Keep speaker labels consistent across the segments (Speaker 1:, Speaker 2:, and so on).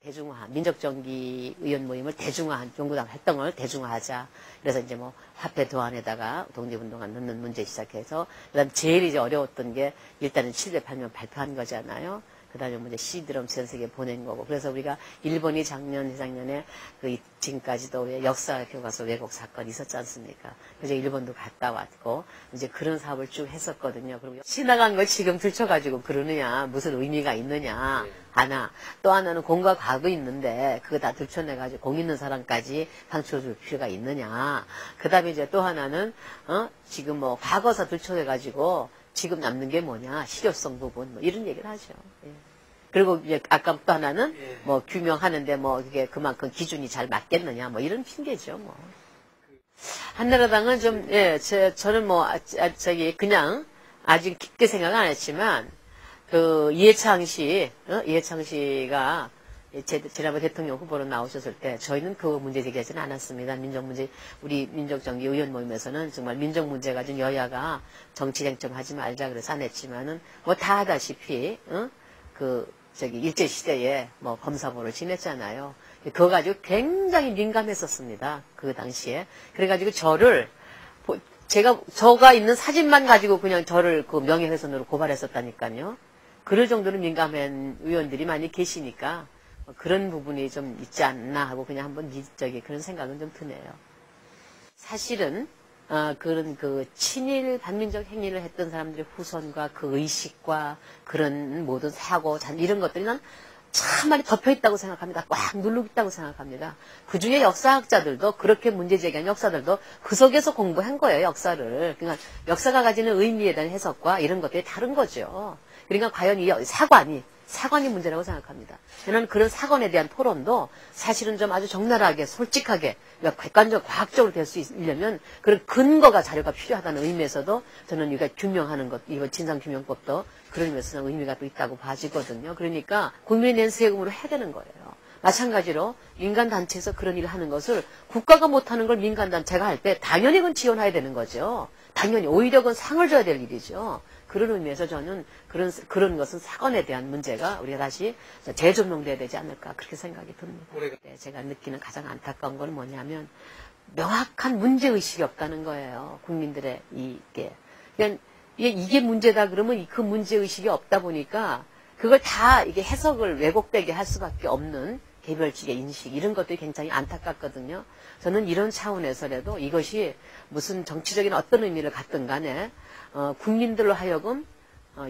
Speaker 1: 대중화, 민족정기 의원 모임을 대중화한, 종구당 활동을 대중화하자. 그래서 이제 뭐 화폐 도안에다가 독립운동화 넣는 문제 시작해서, 그 다음 제일 이제 어려웠던 게 일단은 708명 발표한 거잖아요. 그 다음에 뭐 이제 CD롬 전 세계에 보낸 거고. 그래서 우리가 일본이 작년, 재작년에 지금까지도 왜 역사 교과서 왜곡 사건이 있었지 않습니까? 그래서 일본도 갔다 왔고, 이제 그런 사업을 쭉 했었거든요. 그리고 지나간 걸 지금 들춰가지고 그러느냐, 무슨 의미가 있느냐, 하나. 또 하나는 공과 과도 있는데, 그거 다 들춰내가지고 공 있는 사람까지 상처 줄 필요가 있느냐. 그 다음에 이제 또 하나는, 지금 뭐 과거사 들춰내가지고 지금 남는 게 뭐냐, 실효성 부분, 뭐 이런 얘기를 하죠. 예. 그리고 이제 아까 또 하나는 뭐 규명하는데 뭐 이게 그만큼 기준이 잘 맞겠느냐 뭐 이런 핑계죠 뭐. 한나라당은 좀 저는 뭐 저기 그냥 아직 깊게 생각 안 했지만 그 이해창 씨가 지난번 대통령 후보로 나오셨을 때 저희는 그 문제 제기하지는 않았습니다. 민족문제 우리 민족정기 의원 모임에서는 정말 민족 문제 가지고 여야가 정치 쟁점하지 말자 그래서 안 했지만은 뭐 다 하다시피 일제시대에 뭐 검사보를 지냈잖아요. 그거 가지고 굉장히 민감했었습니다. 그 당시에. 그래가지고 저가 있는 사진만 가지고 그냥 저를 그 명예훼손으로 고발했었다니까요. 그럴 정도로 민감한 의원들이 많이 계시니까 그런 부분이 좀 있지 않나 하고 그냥 한번 그런 생각은 좀 드네요. 사실은 그런 친일 반민족 행위를 했던 사람들의 후손과 그 의식과 그런 모든 사고, 이런 것들이 난 참 많이 덮여있다고 생각합니다. 꽉 누르고 있다고 생각합니다. 그 중에 역사학자들도 그렇게 문제 제기한 역사들도 그 속에서 공부한 거예요, 역사를. 그러니까 역사가 가지는 의미에 대한 해석과 이런 것들이 다른 거죠. 그러니까 과연 이 사관이 문제라고 생각합니다. 저는 그런 사건에 대한 토론도 사실은 좀 아주 적나라하게 솔직하게 객관적 과학적으로 될 수 있으려면 그런 근거가 자료가 필요하다는 의미에서도 저는 이거 규명하는 것, 이거 진상규명법도 그런 의미에서는 의미가 또 있다고 봐지거든요. 그러니까 국민이 낸 세금으로 해야 되는 거예요. 마찬가지로 민간단체에서 그런 일을 하는 것을 국가가 못하는 걸 민간단체가 할 때 당연히 그건 지원해야 되는 거죠. 당연히 오히려 그건 상을 줘야 될 일이죠. 그런 의미에서 저는 그런 것은 사건에 대한 문제가 우리가 다시 재조명돼야 되지 않을까 그렇게 생각이 듭니다. 네, 제가 느끼는 가장 안타까운 건 뭐냐면 명확한 문제의식이 없다는 거예요. 국민들의 이게. 그러니까 이게 문제다 그러면 그 문제의식이 없다 보니까 그걸 다 이게 해석을 왜곡되게 할 수밖에 없는 개별적인 인식 이런 것들이 굉장히 안타깝거든요. 저는 이런 차원에서라도 이것이 무슨 정치적인 어떤 의미를 갖든 간에 국민들로 하여금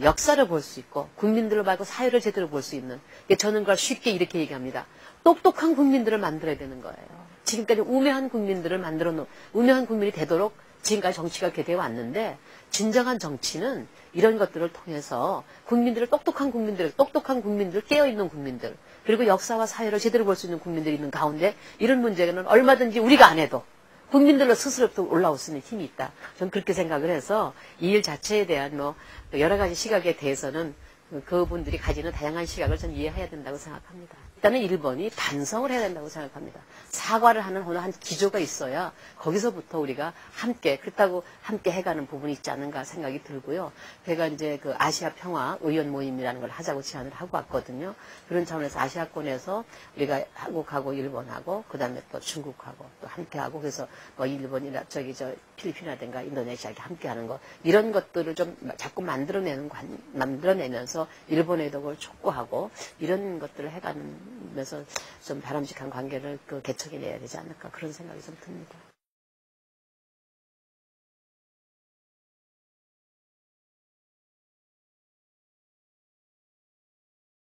Speaker 1: 역사를 볼 수 있고 국민들로 말고 사회를 제대로 볼 수 있는 저는 그걸 쉽게 이렇게 얘기합니다. 똑똑한 국민들을 만들어야 되는 거예요. 지금까지 우매한 우매한 국민이 되도록 지금까지 정치가 이렇게 되어 왔는데 진정한 정치는 이런 것들을 통해서 똑똑한 국민들, 깨어있는 국민들 그리고 역사와 사회를 제대로 볼 수 있는 국민들이 있는 가운데 이런 문제는 얼마든지 우리가 안 해도 국민들로 스스로부터 올라올 수 있는 힘이 있다. 저는 그렇게 생각을 해서 이 일 자체에 대한 여러 가지 시각에 대해서는 그분들이 가지는 다양한 시각을 전 이해해야 된다고 생각합니다. 일단은 일본이 반성을 해야 된다고 생각합니다. 사과를 하는 어느 한 기조가 있어야 거기서부터 우리가 그렇다고 함께 해가는 부분이 있지 않은가 생각이 들고요. 제가 이제 그 아시아 평화 의원 모임이라는 걸 하자고 제안을 하고 왔거든요. 그런 차원에서 아시아권에서 우리가 한국하고 일본하고 그다음에 또 중국하고 또 함께하고 그래서 뭐 일본이나 필리핀이라든가 인도네시아 이렇게 함께하는 거 이런 것들을 좀 자꾸 만들어내면서 일본에도 그걸 촉구하고 이런 것들을 해가면서 좀 바람직한 관계를 개척해내야 되지 않을까 그런 생각이 좀 듭니다.